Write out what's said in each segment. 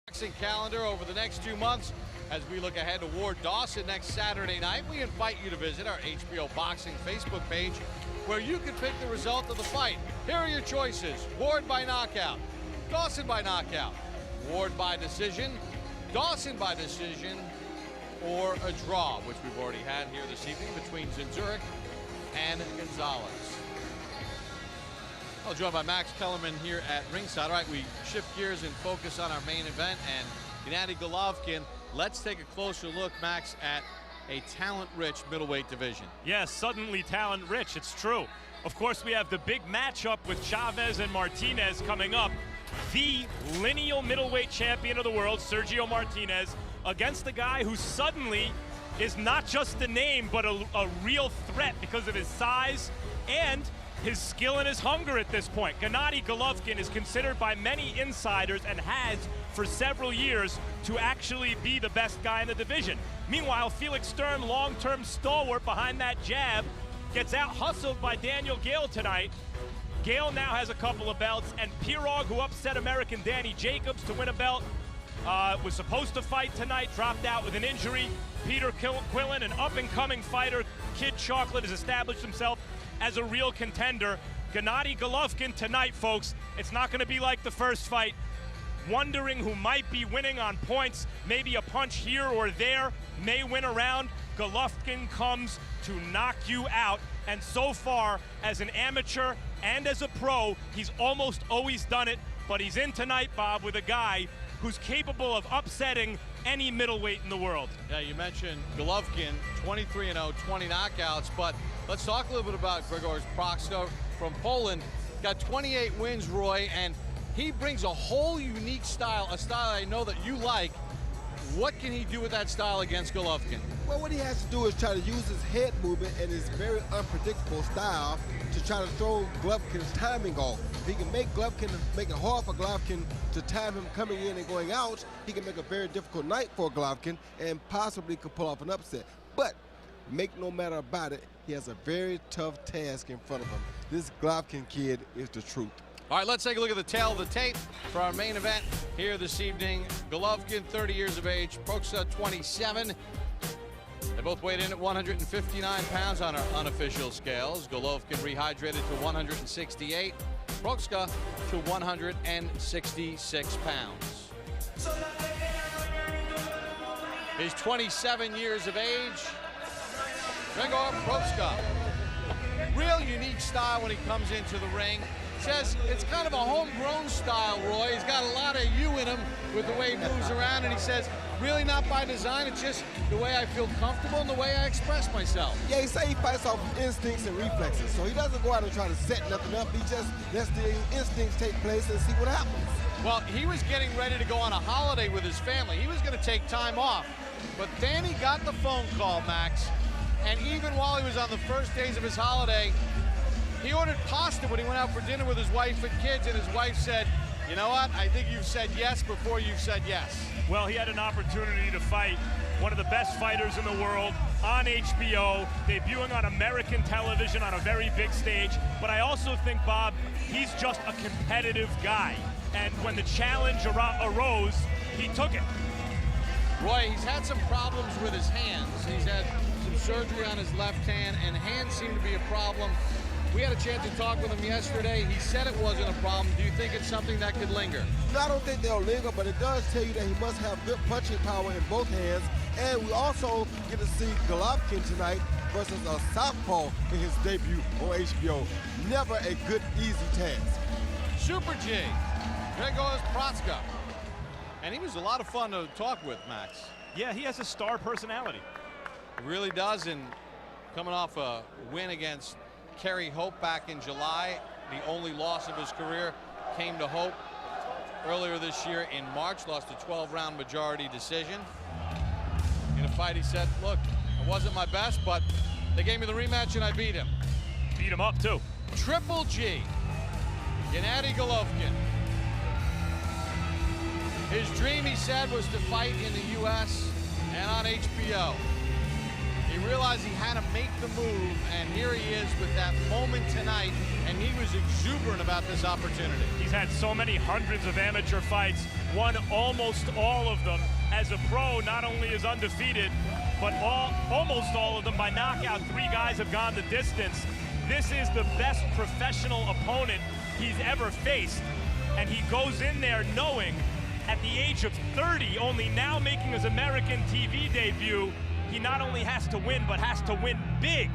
Boxing calendar over the next 2 months as we look ahead to Ward Dawson next Saturday night. We invite you to visit our HBO Boxing Facebook page where you can pick the result of the fight. Here are your choices: Ward by knockout, Dawson by knockout, Ward by decision, Dawson by decision, or a draw, which we've already had here this evening between Zurich and Gonzalez. Well, joined by Max Kellerman here at ringside. All right, we shift gears and focus on our main event and Gennady Golovkin. Let's take a closer look, Max, at a talent-rich middleweight division. Yes, suddenly talent-rich, it's true. Of course, we have the big matchup with Chavez and Martinez coming up. The lineal middleweight champion of the world, Sergio Martinez, against the guy who suddenly is not just a name, but a real threat because of his size and his skill and his hunger at this point. Gennady Golovkin is considered by many insiders, and has for several years, to actually be the best guy in the division. Meanwhile, Felix Sturm, long-term stalwart behind that jab, gets out-hustled by Daniel Gale tonight. Gale now has a couple of belts, and Pirog, who upset American Danny Jacobs to win a belt, was supposed to fight tonight, dropped out with an injury. Peter Quillen, an up-and-coming fighter, Kid Chocolate, has established himself as a real contender. Gennady Golovkin tonight, folks. It's not going to be like the first fight. Wondering who might be winning on points, maybe a punch here or there, may win a round. Golovkin comes to knock you out, and so far, as an amateur and as a pro, he's almost always done it. But he's in tonight, Bob, with a guy who's capable of upsetting any middleweight in the world. Yeah, you mentioned Golovkin, 23-0, 20 knockouts, but let's talk a little bit about Grzegorz Proksa from Poland. Got 28 wins, Roy, and he brings a whole unique style, a style I know that you like. What can he do with that style against Golovkin? Well, what he has to do is try to use his head movement and his very unpredictable style to try to throw Golovkin's timing off. If he can make it hard for Golovkin to time him coming in and going out, he can make a very difficult night for Golovkin and possibly could pull off an upset. But make no matter about it, he has a very tough task in front of him. This Golovkin kid is the truth. All right, let's take a look at the tail of the tape for our main event here this evening. Golovkin, 30 years of age, Proksa, 27. They both weighed in at 159 pounds on our unofficial scales. Golovkin rehydrated to 168, Proksa to 166 pounds. He's 27 years of age, Grzegorz Proksa. Real unique style when he comes into the ring. Says it's kind of a homegrown style, Roy. He's got a lot of you in him with the way he moves around, and he says, really not by design, it's just the way I feel comfortable and the way I express myself. Yeah, he say he fights off instincts and reflexes, so he doesn't go out and try to set nothing up. He just lets the instincts take place and see what happens. Well, he was getting ready to go on a holiday with his family. He was going to take time off, but then he got the phone call, Max, and even while he was on the first days of his holiday, he ordered pasta when he went out for dinner with his wife and kids, and his wife said, you know what, I think you've said yes before you've said yes. Well, he had an opportunity to fight one of the best fighters in the world on HBO, debuting on American television on a very big stage. But I also think, Bob, he's just a competitive guy. And when the challenge arose, he took it. Roy, he's had some problems with his hands. He's had some surgery on his left hand, and hands seem to be a problem. We had a chance to talk with him yesterday. He said it wasn't a problem. Do you think it's something that could linger? No, I don't think they'll linger, but it does tell you that he must have good punching power in both hands. And we also get to see Golovkin tonight versus a southpaw in his debut on HBO. Never a good, easy task. Super G, Grzegorz Proksa. And he was a lot of fun to talk with, Max. Yeah, he has a star personality. He really does, and coming off a win against Kerry Hope back in July. The only loss of his career came to Hope earlier this year in March. Lost a 12-round majority decision. In a fight, he said, look, it wasn't my best, but they gave me the rematch and I beat him. Beat him up, too. Triple G, Gennady Golovkin. His dream, he said, was to fight in the U.S. and on HBO. He realized he had to make the move, and here he is with that moment tonight, and he was exuberant about this opportunity. He's had so many hundreds of amateur fights, won almost all of them. As a pro, not only is undefeated, but almost all of them by knockout. 3 guys have gone the distance. This is the best professional opponent he's ever faced, and he goes in there knowing at the age of 30, only now making his American TV debut, he not only has to win, but has to win big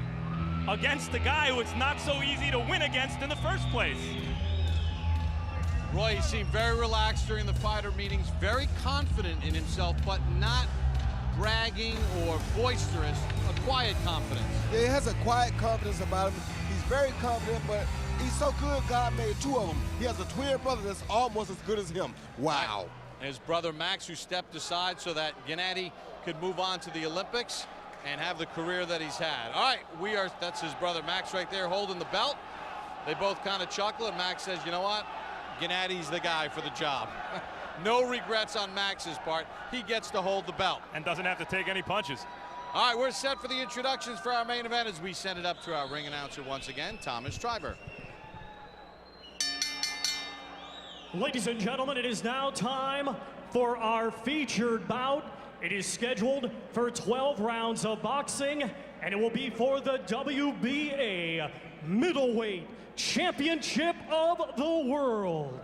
against the guy who it's not so easy to win against in the first place. Roy, he seemed very relaxed during the fighter meetings, very confident in himself, but not bragging or boisterous, a quiet confidence. Yeah, he has a quiet confidence about him. He's very confident, but he's so good, God made 2 of them. He has a twin brother that's almost as good as him. Wow. His brother Max, who stepped aside so that Gennady could move on to the Olympics and have the career that he's had. All right, that's his brother Max right there holding the belt. They both kind of chuckle, and Max says, you know what? Gennady's the guy for the job. No regrets on Max's part. He gets to hold the belt. And doesn't have to take any punches. All right, we're set for the introductions for our main event as we send it up to our ring announcer once again, Thomas Treiber. Ladies and gentlemen, it is now time for our featured bout. It is scheduled for 12 rounds of boxing, and it will be for the WBA Middleweight Championship of the World.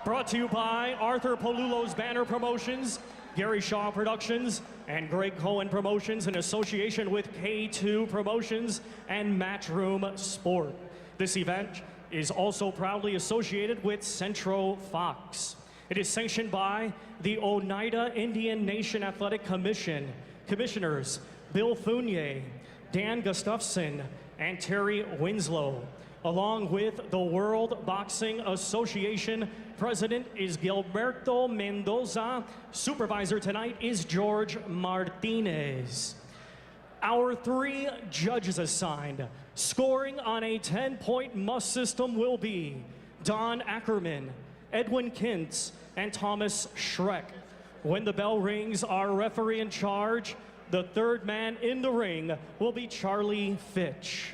Brought to you by Arthur Palulo's Banner Promotions, Gary Shaw Productions, and Greg Cohen Promotions in association with K2 Promotions and Matchroom Sport. This event is also proudly associated with Centro Fox. It is sanctioned by the Oneida Indian Nation Athletic Commission, Commissioners Bill Fournier, Dan Gustafson, and Terry Winslow. Along with the World Boxing Association, President is Gilberto Mendoza. Supervisor tonight is George Martinez. Our 3 judges assigned, scoring on a 10-point must system, will be Don Ackerman, Edwin Kintz, and Thomas Schreck. When the bell rings, our referee in charge, the 3rd man in the ring, will be Charlie Fitch.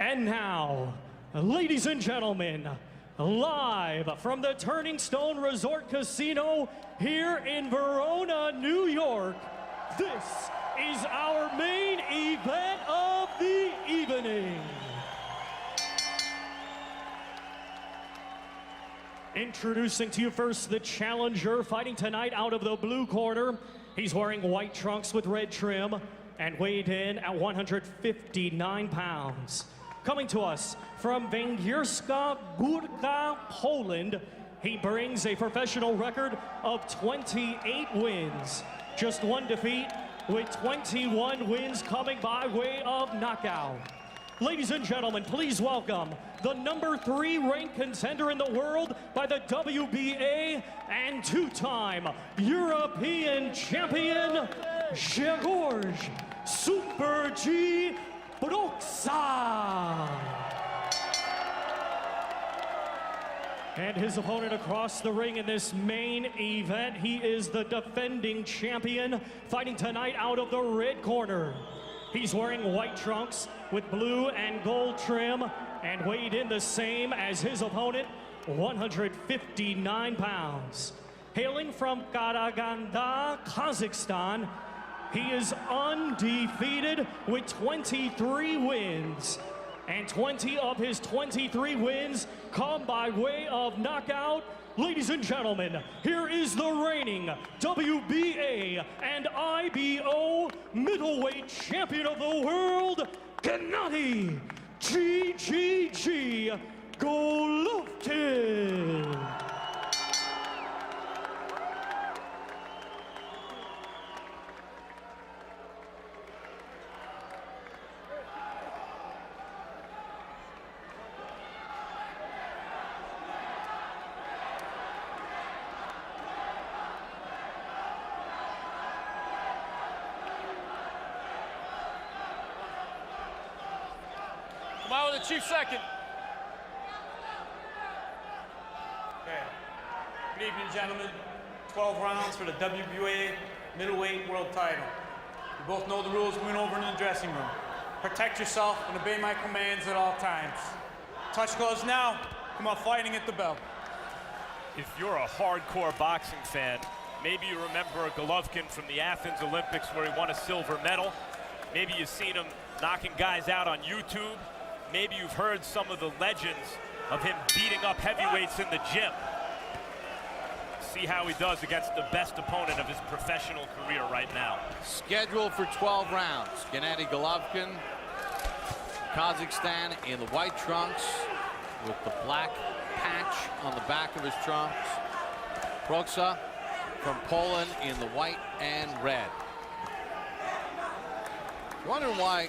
And now, ladies and gentlemen, live from the Turning Stone Resort Casino here in Verona, New York, this is our main event of the evening. Introducing to you first the challenger, fighting tonight out of the blue corner. He's wearing white trunks with red trim and weighed in at 159 pounds. Coming to us from Węgierska Górka, Poland, he brings a professional record of 28 wins, just 1 defeat, with 21 wins coming by way of knockout. Ladies and gentlemen, please welcome the number 3 ranked contender in the world by the WBA and 2-time European champion, Grzegorz Super G Proksa. And his opponent across the ring in this main event, he is the defending champion, fighting tonight out of the red corner. He's wearing white trunks with blue and gold trim and weighed in the same as his opponent, 159 pounds. Hailing from Karaganda, Kazakhstan, he is undefeated with 23 wins. And 20 of his 23 wins come by way of knockout. Ladies and gentlemen, here is the reigning WBA and IBO middleweight champion of the world, Gennady GGG Golovkin. Come out with the chief second. Okay. Good evening, gentlemen. 12 rounds for the WBA middleweight world title. You both know the rules going over in the dressing room. Protect yourself and obey my commands at all times. Touch gloves now. Come on, fighting at the bell. If you're a hardcore boxing fan, maybe you remember Golovkin from the Athens Olympics where he won a silver medal. Maybe you've seen him knocking guys out on YouTube. Maybe you've heard some of the legends of him beating up heavyweights in the gym. See how he does against the best opponent of his professional career right now. Scheduled for 12 rounds. Gennady Golovkin, Kazakhstan, in the white trunks with the black patch on the back of his trunks. Proksa from Poland in the white and red. Wondering why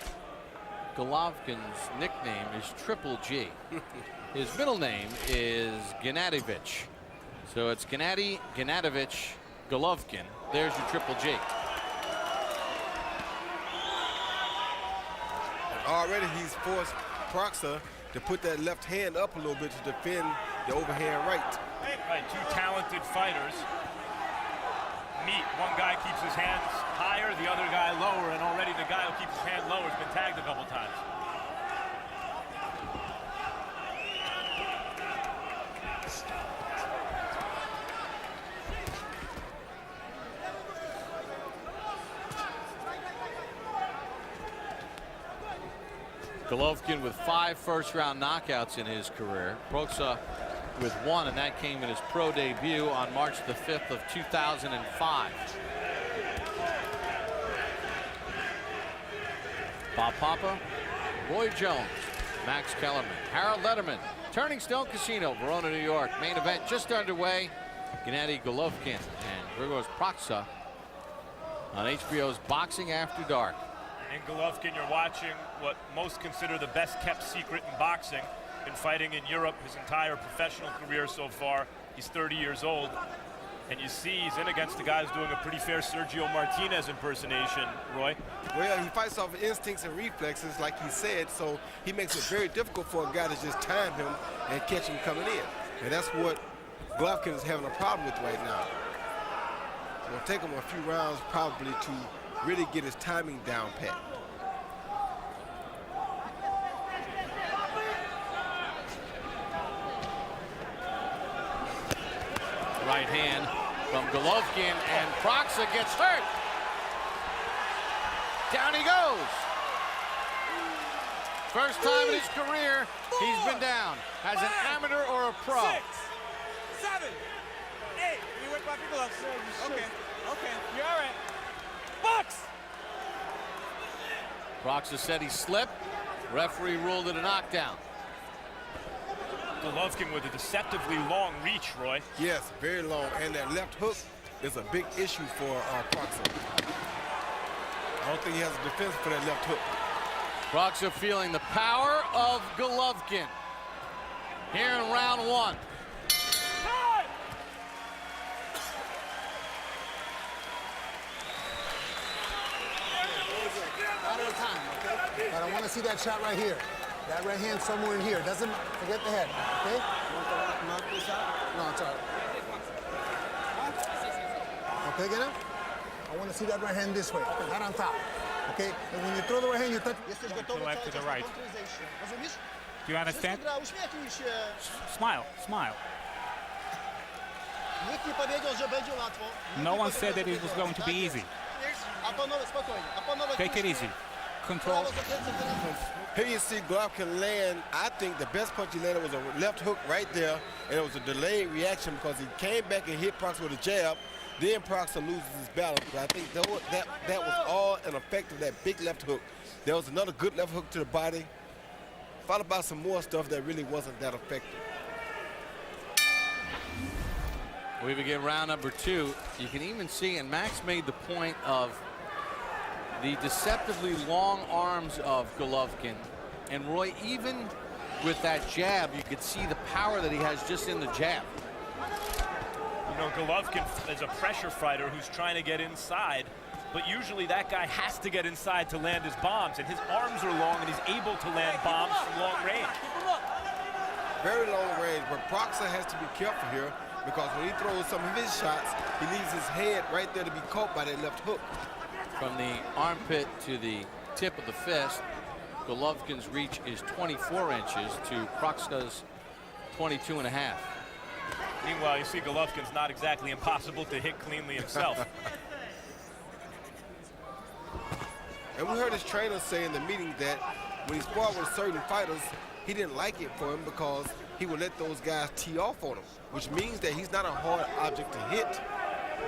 Golovkin's nickname is Triple G. His middle name is Gennadovich. So it's Gennady Gennadovich Golovkin. There's your Triple G. And already he's forced Proksa to put that left hand up a little bit to defend the overhand right. Right, two talented fighters meet. One guy keeps his hands higher, the other guy lower, and already the guy who keeps his hand lower has been tagged a couple times. Golovkin with 5 first-round knockouts in his career. Proksa with 1, and that came in his pro debut on March the 5th of 2005. Bob Papa, Roy Jones, Max Kellerman, Harold Letterman, Turning Stone Casino, Verona, New York. Main event just underway. Gennady Golovkin and Grzegorz Proksa on HBO's Boxing After Dark. In Golovkin, you're watching what most consider the best kept secret in boxing. Been fighting in Europe his entire professional career so far. He's 30 years old. And you see he's in against the guy who's doing a pretty fair Sergio Martinez impersonation, Roy. Well, he fights off of instincts and reflexes, like he said, so he makes it very difficult for a guy to just time him and catch him coming in. And that's what Golovkin is having a problem with right now. It's going to take him a few rounds probably to really get his timing down pat. Right hand from Golovkin, and Proksa gets hurt. Down he goes. First time in his career he's been down as an amateur or a pro. 6, 7, 8. You went back your gloves. Okay. Okay. You're all right. Box! Proksa said he slipped. Referee ruled it a knockdown. Golovkin with a deceptively long reach, Roy. Yes, very long, and that left hook is a big issue for Proksa. I don't think he has a defense for that left hook. Proksa feeling the power of Golovkin here in round 1. Out of time, okay? But I want to see that shot right here. That right hand somewhere in here. Doesn't forget the head, okay? You want to knock this out? No, it's all right. Okay, get up? I want to see that right hand this way, not on top. Okay? And when you throw the right hand, you touch. To left to the right. Do you understand? Smile, smile. No one said that it was going to be easy. Take it easy. Control. Here you see Golovkin land. I think the best punch he landed was a left hook right there, and it was a delayed reaction because he came back and hit Proksa with a jab. Then Proksa loses his balance. But I think that was all an effect of that big left hook. There was another good left hook to the body, followed by some more stuff that really wasn't that effective. We begin round number 2. You can even see, and Max made the point of the deceptively long arms of Golovkin. And Roy, even with that jab, you could see the power that he has just in the jab. You know, Golovkin is a pressure fighter who's trying to get inside, but usually that guy has to get inside to land his bombs, and his arms are long and he's able to land bombs from long range. Very long range, but Proksa has to be careful here because when he throws some of his shots, he leaves his head right there to be caught by that left hook. From the armpit to the tip of the fist, Golovkin's reach is 24 inches to Proksa's 22.5. Meanwhile, you see Golovkin's not exactly impossible to hit cleanly himself. And we heard his trainer say in the meeting that when he sparred with certain fighters, he didn't like it for him because he would let those guys tee off on him, which means that he's not a hard object to hit.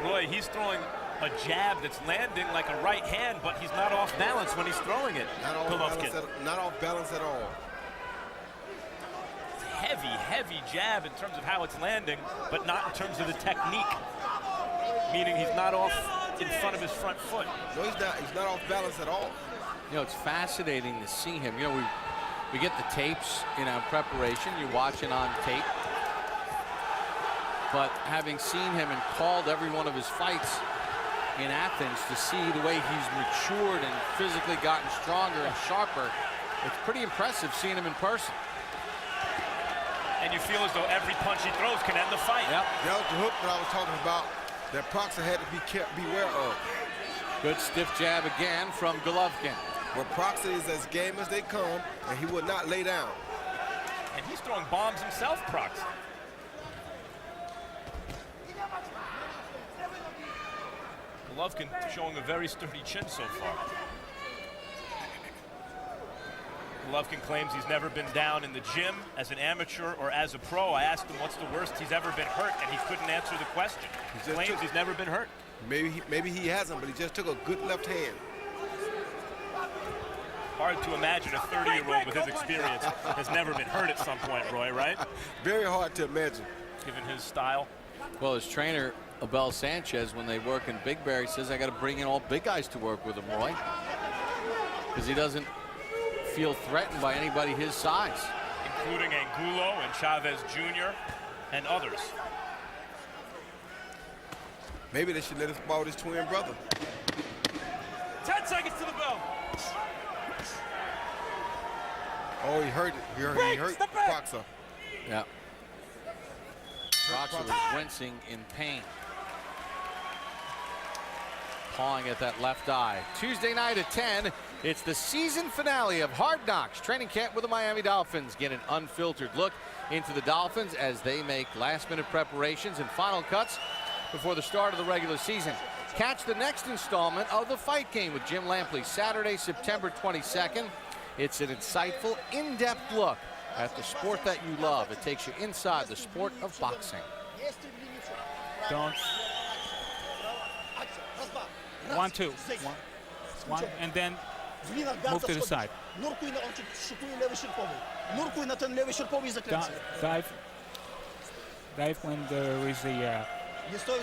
Roy, he's throwing a jab that's landing like a right hand, but he's not off balance when he's throwing it. Not off balance at all. Heavy, heavy jab in terms of how it's landing, but not in terms of the technique, meaning he's not off in front of his front foot. No, he's not. He's not off balance at all. You know, it's fascinating to see him. You know, we get the tapes in our preparation. You're watching on tape. But having seen him and called every one of his fights in Athens to see the way he's matured and physically gotten stronger and sharper, it's pretty impressive seeing him in person. And you feel as though every punch he throws can end the fight. Yep. That was the hook that I was talking about that Proksa had to beware of. Good stiff jab again from Golovkin. But Proksa is as game as they come, and he would not lay down. And he's throwing bombs himself, Proksa. Golovkin showing a very sturdy chin so far. Golovkin claims he's never been down in the gym as an amateur or as a pro. I asked him what's the worst he's ever been hurt, and he couldn't answer the question. He claims he's never been hurt. Maybe he hasn't, but he just took a good left hand. Hard to imagine a 30-year-old with his experience has never been hurt at some point, Roy, right? Very hard to imagine. Given his style. Well, his trainer, Abel Sanchez, when they work in Big Bear, he says, I got to bring in all big guys to work with him, Roy. Because he doesn't feel threatened by anybody his size. Including Angulo and Chavez Jr. and others. Maybe they should let us spar with his twin brother. 10 seconds to the bell. Oh, he hurt it. He hurt Proksa. Yeah. Proksa was wincing in pain. Pawing at that left eye. Tuesday night at 10, it's the season finale of Hard Knocks training camp with the Miami Dolphins. Get an unfiltered look into the Dolphins as they make last-minute preparations and final cuts before the start of the regular season. Catch the next installment of The Fight Game with Jim Lampley, Saturday, September 22nd. It's an insightful, in-depth look at the sport that you love. It takes you inside the sport of boxing. Don't. 1, 2. 1, and then move to the side. Dive when there is a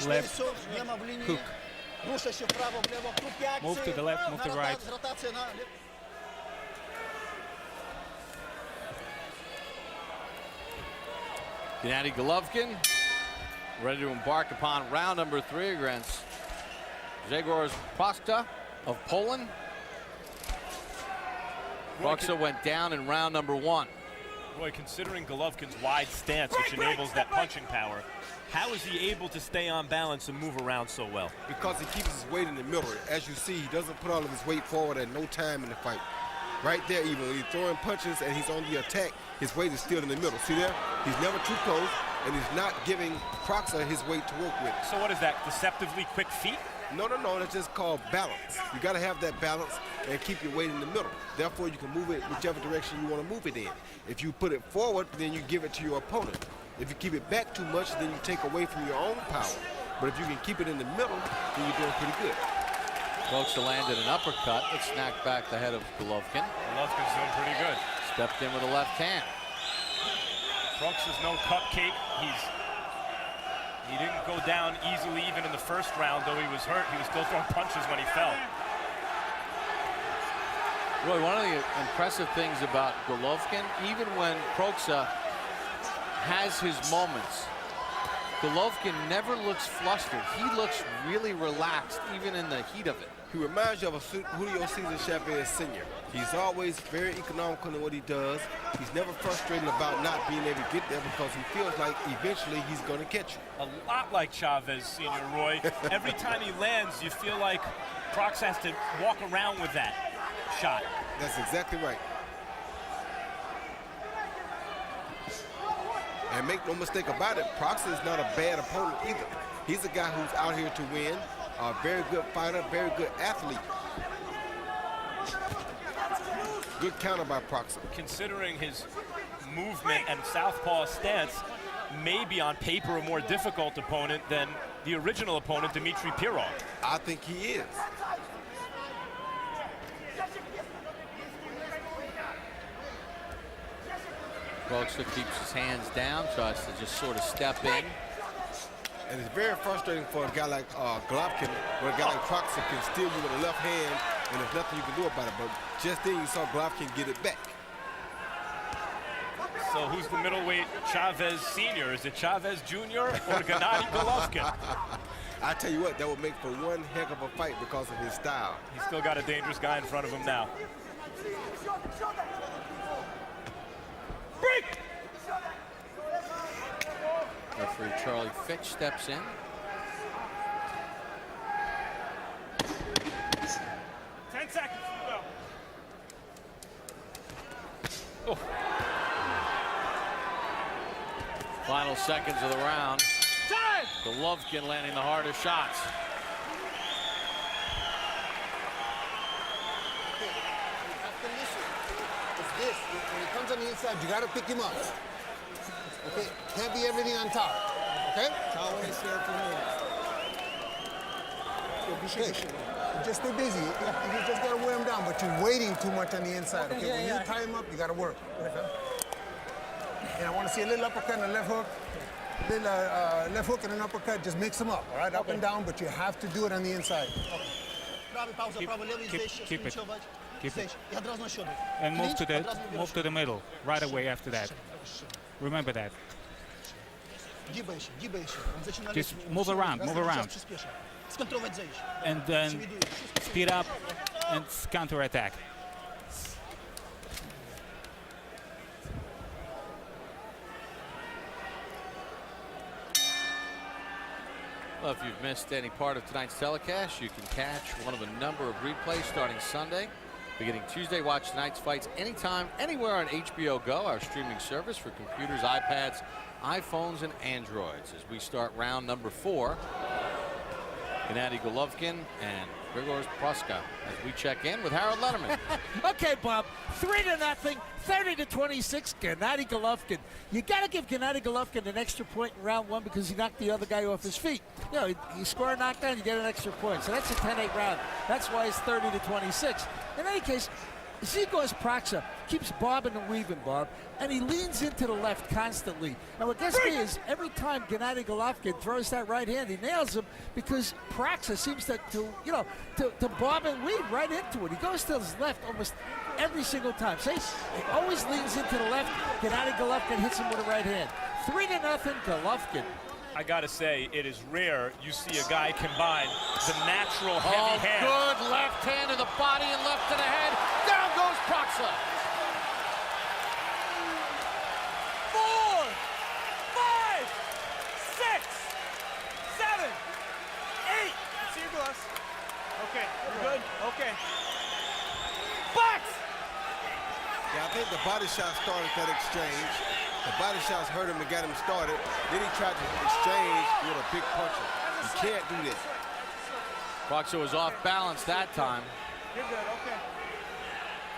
left hook. Move to the left, move to the right. Gennady Golovkin ready to embark upon round number 3 against Grzegorz Proksa of Poland. Proksa went down in round number 1. Roy, considering Golovkin's wide stance, which enables that punching power, how is he able to stay on balance and move around so well? Because he keeps his weight in the middle. As you see, he doesn't put all of his weight forward at no time in the fight. Right there, even when he's throwing punches and he's on the attack, his weight is still in the middle. See there? He's never too close, and he's not giving Proksa his weight to work with. So what is that, deceptively quick feet? No, that's just called balance. You got to have that balance and keep your weight in the middle. Therefore, you can move it whichever direction you want to move it in. If you put it forward, then you give it to your opponent. If you keep it back too much, then you take away from your own power. But if you can keep it in the middle, then you're doing pretty good. Proksa landed an uppercut that snapped back the head of Golovkin. Golovkin's doing pretty good. Stepped in with a left hand. Proksa's no cupcake. He didn't go down easily even in the first round, though he was hurt. He was still throwing punches when he fell. Roy, one of the impressive things about Golovkin, even when Proksa has his moments, Golovkin never looks flustered. He looks really relaxed, even in the heat of it. He reminds you of a Julio Cesar Chavez Sr. He's always very economical in what he does. He's never frustrated about not being able to get there because he feels like eventually he's going to catch you. A lot like Chavez Sr., Roy. Every time he lands, you feel like Proksa has to walk around with that shot. That's exactly right. And make no mistake about it, Proksa is not a bad opponent either. He's a guy who's out here to win, a very good fighter, very good athlete. Good counter by Proksa. Considering his movement and southpaw stance, maybe on paper a more difficult opponent than the original opponent, Dmitry Pirog. I think he is. Proksa keeps his hands down, tries to just sort of step in. And it's very frustrating for a guy like Golovkin, where a guy like Proksa can steal you with a left hand, and there's nothing you can do about it. But just then you saw Golovkin get it back. So who's the middleweight Chavez Sr.? Is it Chavez Jr. or Gennady Golovkin? I tell you what, that would make for one heck of a fight because of his style. He's still got a dangerous guy in front of him now. Break! Referee Charlie Fitch steps in. 10 seconds to go. Oh. Final seconds of the round. Time! Golovkin landing the hardest shots. It's this. When he comes on the inside, you got to pick him up. Okay? Can't be everything on top. Okay? Okay. Just stay busy. You just got to wear him down, but you're waiting too much on the inside. Okay? When you tie him up, you got to work. Okay? And I want to see a little uppercut and a left hook. Little left hook and an uppercut. Just mix them up. All right? Up and down, but you have to do it on the inside. Keep it. Keep it. And move to the middle right away after that. Remember that. Just move around. And then speed up and counter-attack. Well, if you've missed any part of tonight's telecast, you can catch one of a number of replays starting Sunday. Beginning Tuesday, watch tonight's fights anytime, anywhere on HBO Go, our streaming service for computers, iPads, iPhones, and Androids. As we start round number 4, Gennady Golovkin and Grzegorz Proksa as we check in with Harold Letterman. Okay, Bob, 3-0, 30-26, Gennady Golovkin. You got to give Gennady Golovkin an extra point in round 1 because he knocked the other guy off his feet. You know, you score a knockdown, you get an extra point. So that's a 10-8 round. That's why it's 30-26. In any case, Grzegorz Proksa keeps bobbing and weaving, Bob, and he leans into the left constantly. And what gets me is every time Gennady Golovkin throws that right hand, he nails him because Proksa seems to bob and weave right into it. He goes to his left almost every single time. See, he always leans into the left. Gennady Golovkin hits him with a right hand. 3-0 Golovkin. I gotta say, it is rare you see a guy combine the natural heavy hand. Good left hand to the body and left to the head. Down goes Proksa. 4, 5, 6, 7, 8. See your gloves. Okay, you're good. Okay. Box! Yeah, I think the body shot started that exchange. The body shots hurt him and got him started. Then he tried to exchange with a big puncher. You can't do that. Proksa was off balance that time. You're good, okay.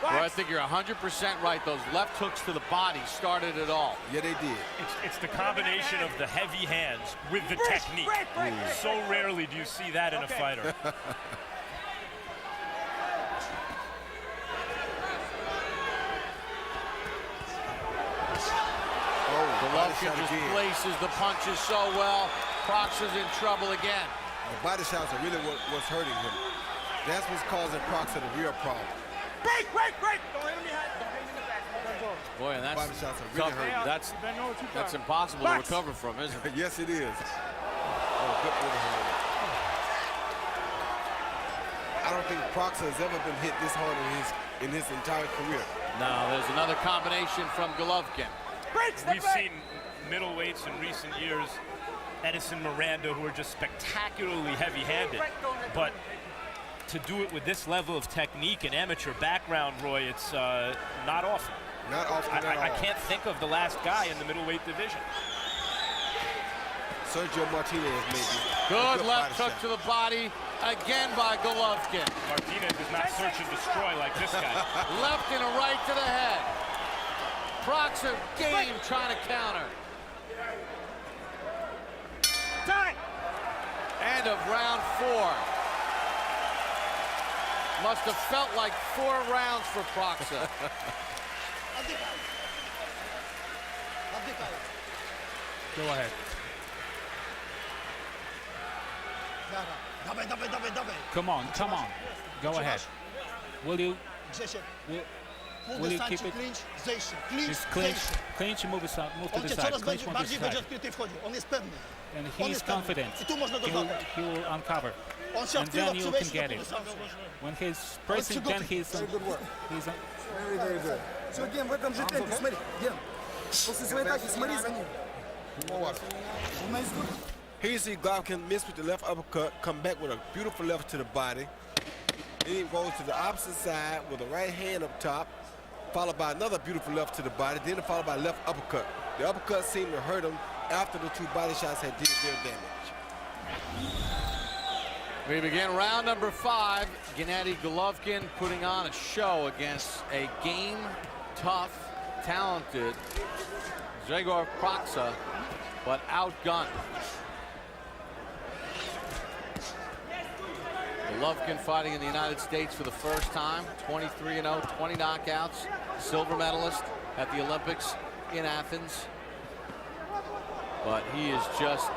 Well, I think you're 100% right. Those left hooks to the body started it all. Yeah, they did. It's the combination of the heavy hands with the technique. Break. So rarely do you see that in a fighter. Golovkin just places the punches so well. Proksa's in trouble again. The body shots are really what's hurting him. That's what's causing Proksa the real problem. Break! Don't hit him behind. Don't hit him in the back. Boy, and that's body shots are really tough. hurting. That's impossible to recover from, isn't it? Yes, it is. Oh, good overhand. I don't think Proksa has ever been hit this hard in his entire career. Now there's another combination from Golovkin. We've seen middleweights in recent years, Edison, Miranda, who are just spectacularly heavy-handed. But to do it with this level of technique and amateur background, Roy, it's not often. Not often at all. I can't think of the last guy in the middleweight division. Sergio Martinez, maybe. Good left hook to the body, again by Golovkin. Martinez does not search and destroy like this guy. Left and a right to the head. Proksa game trying to counter. Time. End of round 4. Must have felt like 4 rounds for Proksa. Go ahead. Come on, come on. Go ahead. Will you keep it? Just clinch, move to the side. Clinch, move to the side. And he's confident. He will uncover. And then you can get it. When he's pressing, then he's... Very very good. Все, Ген, в этом же темпе, смотри, Ген. После своей атаки смотри за ним. Here you see Golovkin miss with the left uppercut, come back with a beautiful left to the body. Then he goes to the opposite side with the right hand up top, followed by another beautiful left to the body, then followed by left uppercut. The uppercut seemed to hurt him after the 2 body shots had did their damage. We begin round number 5. Gennady Golovkin putting on a show against a game, tough, talented Grzegorz Proksa, but outgunned. Golovkin fighting in the United States for the first time, 23-0, 20 knockouts, silver medalist at the Olympics in Athens. But he is just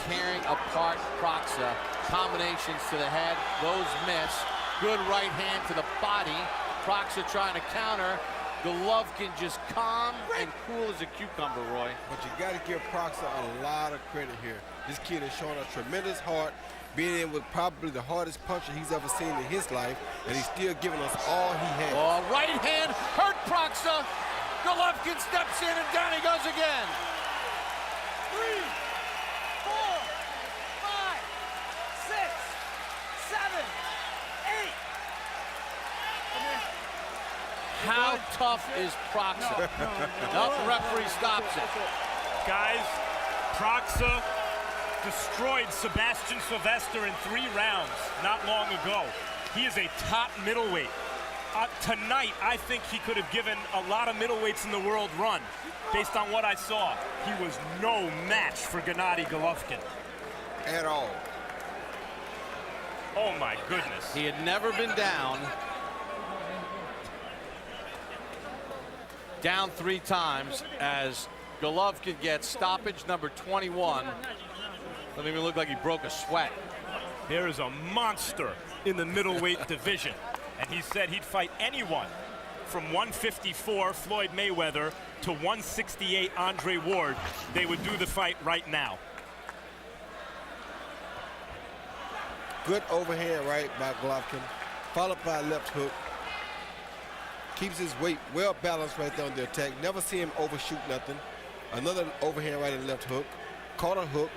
tearing apart Proksa. Combinations to the head, those miss. Good right hand to the body. Proksa trying to counter. Golovkin just calm and cool as a cucumber, Roy. But you got to give Proksa a lot of credit here. This kid has shown a tremendous heart, being in with probably the hardest puncher he's ever seen in his life, and he's still giving us all he has. Oh, right hand hurt Proksa. Golovkin steps in and down he goes again. 3, 4, 5, 6, 7, 8. How tough is Proksa? No, the referee stops it. Guys, Proksa destroyed Sebastian Sylvester in 3 rounds not long ago. He is a top middleweight. Tonight, I think he could have given a lot of middleweights in the world run. Based on what I saw, he was no match for Gennady Golovkin. At all. Oh my goodness. He had never been down. Down 3 times as Golovkin gets stoppage number 21. Doesn't even look like he broke a sweat. There is a monster in the middleweight division. And he said he'd fight anyone from 154, Floyd Mayweather, to 168, Andre Ward. They would do the fight right now. Good overhand right by Golovkin, followed by a left hook. Keeps his weight well balanced right there on the attack. Never see him overshoot nothing. Another overhand right and left hook. Caught a hook.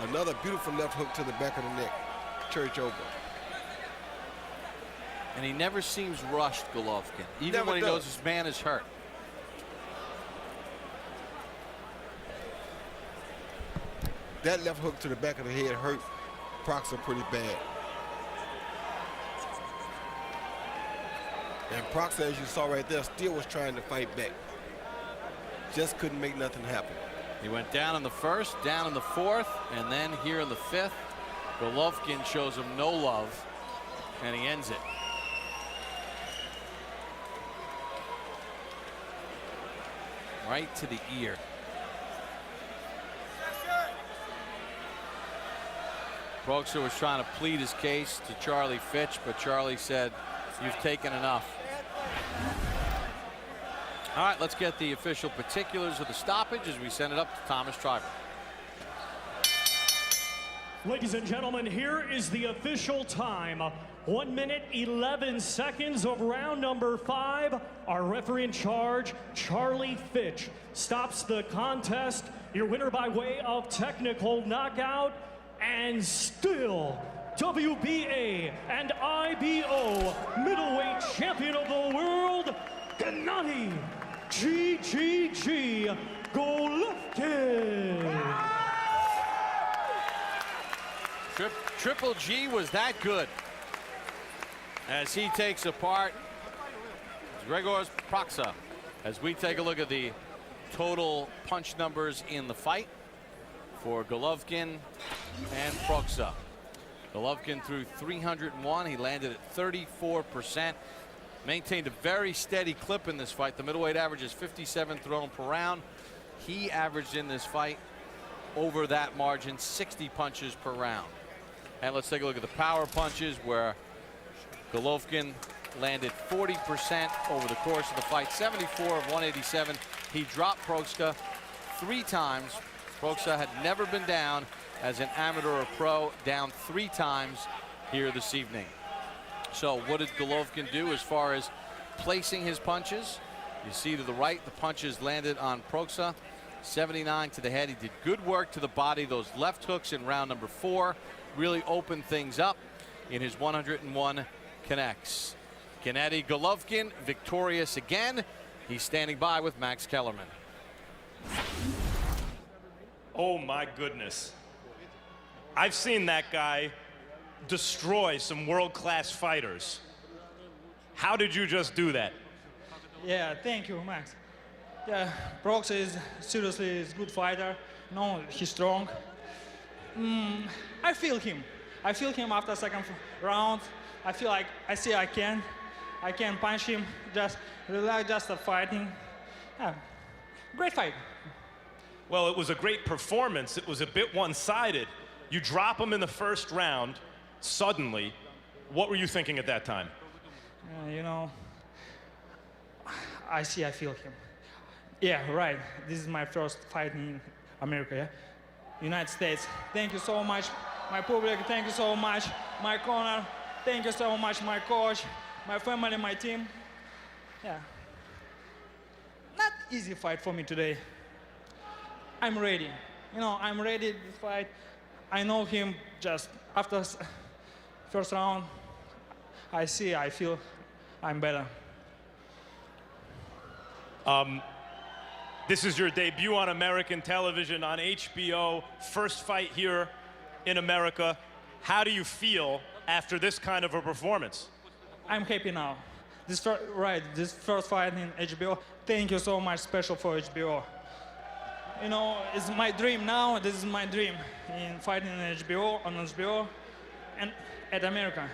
Another beautiful left hook to the back of the neck. Church over. And he never seems rushed, Golovkin, even Never when he does. knows his man is hurt. That left hook to the back of the head hurt Proksa pretty bad. And Proksa, as you saw right there, still was trying to fight back. Just couldn't make nothing happen. He went down in the 1st, down in the 4th, and then here in the 5th. Golovkin shows him no love, and he ends it. Right to the ear. Proksa was trying to plead his case to Charlie Fitch, but Charlie said, "You've taken enough." All right, let's get the official particulars of the stoppage as we send it up to Thomas Triber. Ladies and gentlemen, here is the official time. 1 minute, 11 seconds of round number 5. Our referee in charge, Charlie Fitch, stops the contest. Your winner by way of technical knockout, and still WBA and IBO middleweight champion of the world, Gennady GGG Golovkin. Triple G was that good as he takes apart Grzegorz Proksa. As we take a look at the total punch numbers in the fight for Golovkin and Proksa. Golovkin threw 301. He landed at 34%. Maintained a very steady clip in this fight. The middleweight average is 57 thrown per round. He averaged in this fight over that margin 60 punches per round. And let's take a look at the power punches, where Golovkin landed 40% over the course of the fight. 74 of 187. He dropped Proksa 3 times. Proksa had never been down as an amateur or pro, down 3 times here this evening. So what did Golovkin do as far as placing his punches? You see to the right, the punches landed on Proksa. 79 to the head. He did good work to the body. Those left hooks in round number 4 really opened things up in his 101 connects. Gennady Golovkin victorious again. He's standing by with Max Kellerman. Oh my goodness. I've seen that guy destroy some world-class fighters. How did you just do that? Yeah, thank you, Max. Yeah, Proksa is seriously a good fighter. No, he's strong. I feel him. I feel him after second round. I feel like I can punch him. Just relax, just start fighting. Yeah, great fight. Well, it was a great performance. It was a bit one-sided. You drop him in the first round suddenly. What were you thinking at that time? You know, I feel him. Yeah, right. This is my first fight in America, yeah? United States. Thank you so much, my public. Thank you so much, my corner. Thank you so much, my coach, my family, my team. Yeah. Not easy fight for me today. I'm ready. You know, I'm ready to fight. I know him just after first round. I feel I'm better. This is your debut on American television on HBO. First fight here in America. How do you feel after this kind of a performance? I'm happy now. This first fight in HBO. Thank you so much, special for HBO. You know, it's my dream now. This is my dream in fighting in HBO, on HBO, and at America.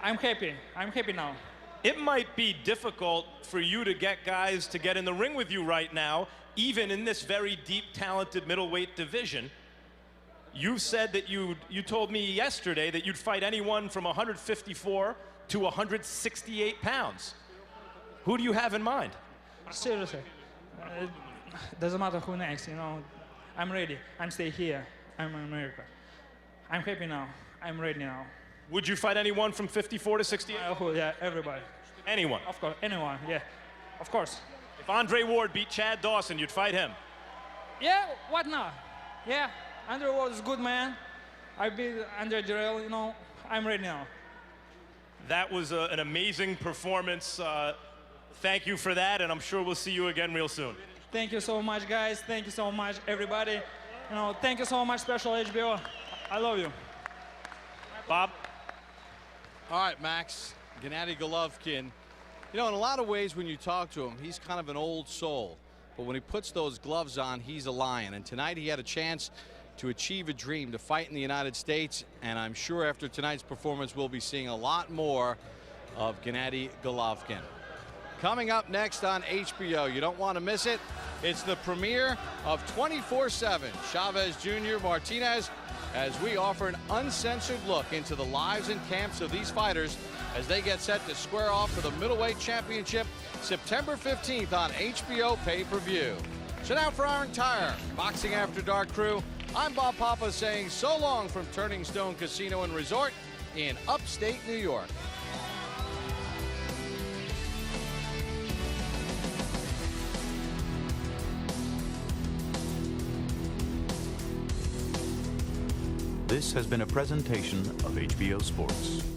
I'm happy. I'm happy now. It might be difficult for you to get guys to get in the ring with you right now, even in this very deep, talented middleweight division. You said that you told me yesterday that you'd fight anyone from 154 to 168 pounds. Who do you have in mind? Seriously. Doesn't matter who next, you know. I'm ready. I'm stay here. I'm in America. I'm happy now. I'm ready now. Would you fight anyone from 54 to 68? Yeah, everybody. Anyone? Of course, anyone, yeah. Of course. If Andre Ward beat Chad Dawson, you'd fight him? Yeah, what not? Yeah, Andre Ward is a good man. I beat Andre Jarrell, you know. I'm ready now. That was an amazing performance. Thank you for that, and I'm sure we'll see you again real soon. Thank you so much, guys. Thank you so much, everybody. You know, thank you so much, Special HBO. I love you. Bob? All right, Max. Gennady Golovkin. You know, in a lot of ways, when you talk to him, he's kind of an old soul. But when he puts those gloves on, he's a lion. And tonight he had a chance to achieve a dream, to fight in the United States. And I'm sure after tonight's performance, we'll be seeing a lot more of Gennady Golovkin. Coming up next on HBO, you don't want to miss it. It's the premiere of 24/7. Chavez Jr., Martinez, as we offer an uncensored look into the lives and camps of these fighters as they get set to square off for the middleweight championship September 15th on HBO pay-per-view. So now for our entire Boxing After Dark crew, I'm Bob Papa saying so long from Turning Stone Casino and Resort in upstate New York. This has been a presentation of HBO Sports.